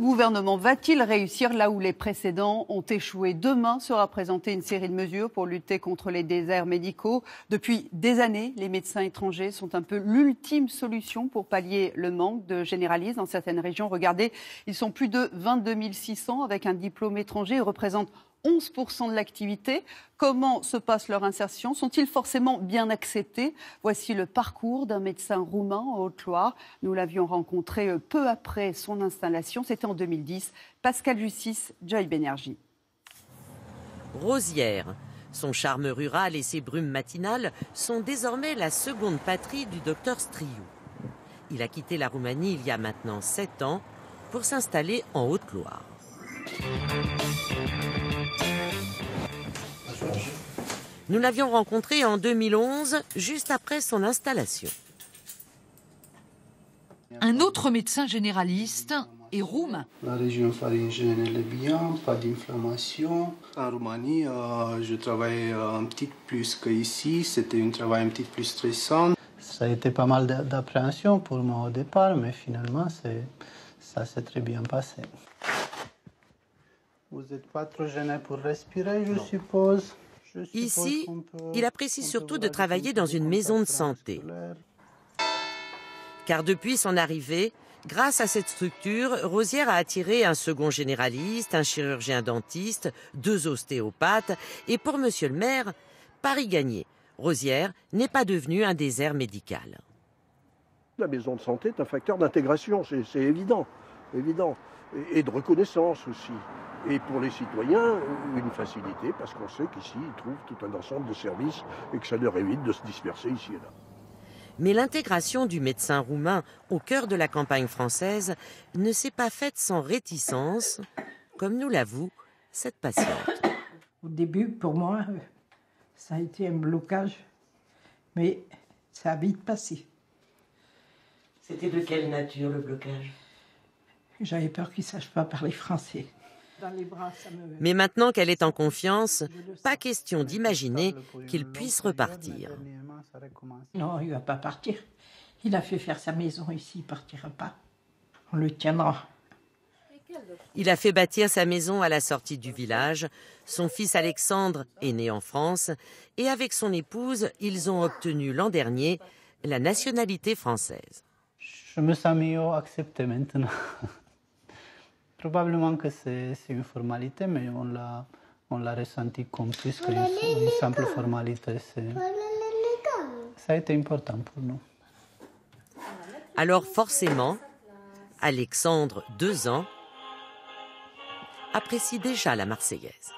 Le gouvernement va-t-il réussir là où les précédents ont échoué? Demain sera présentée une série de mesures pour lutter contre les déserts médicaux. Depuis des années, les médecins étrangers sont un peu l'ultime solution pour pallier le manque de généralistes dans certaines régions. Regardez, ils sont plus de 22 600 avec un diplôme étranger. Ils représentent 11% de l'activité. Comment se passe leur insertion? Sont-ils forcément bien acceptés? Voici le parcours d'un médecin roumain en Haute-Loire. Nous l'avions rencontré peu après son installation. C'était en 2010. Pascal Justice, Joy Bénergie. Rosières. Son charme rural et ses brumes matinales sont désormais la seconde patrie du docteur Striou. Il a quitté la Roumanie il y a maintenant 7 ans pour s'installer en Haute-Loire. Nous l'avions rencontré en 2011, juste après son installation. Un autre médecin généraliste est roumain. La région pharyngéenne, elle est bien, pas d'inflammation. En Roumanie, je travaille un petit plus qu'ici. C'était un travail un petit plus stressant. Ça a été pas mal d'appréhension pour moi au départ, mais finalement, ça s'est très bien passé. Vous n'êtes pas trop gêné pour respirer, je suppose? Ici, il apprécie surtout de travailler dans une maison de santé. Car depuis son arrivée, grâce à cette structure, Rosières a attiré un second généraliste, un chirurgien dentiste, 2 ostéopathes. Et pour monsieur le maire, pari gagné. Rosières n'est pas devenu un désert médical. La maison de santé est un facteur d'intégration, c'est évident. Et de reconnaissance aussi. Et pour les citoyens, une facilité, parce qu'on sait qu'ici, ils trouvent tout un ensemble de services et que ça leur évite de se disperser ici et là. Mais l'intégration du médecin roumain au cœur de la campagne française ne s'est pas faite sans réticence, comme nous l'avoue cette patiente. Au début, pour moi, ça a été un blocage, mais ça a vite passé. C'était de quelle nature le blocage? J'avais peur qu'ils ne sachent pas parler français. Mais maintenant qu'elle est en confiance, pas question d'imaginer qu'il puisse repartir. Non, il ne va pas partir. Il a fait faire sa maison ici, il ne partira pas. On le tiendra. Il a fait bâtir sa maison à la sortie du village. Son fils Alexandre est né en France et avec son épouse, ils ont obtenu l'an dernier la nationalité française. Je me sens mieux accepté maintenant. Probablement que c'est une formalité, mais on l'a ressenti comme plus qu'une simple formalité. Ça a été important pour nous. Alors forcément, Alexandre, 2 ans, apprécie déjà la Marseillaise.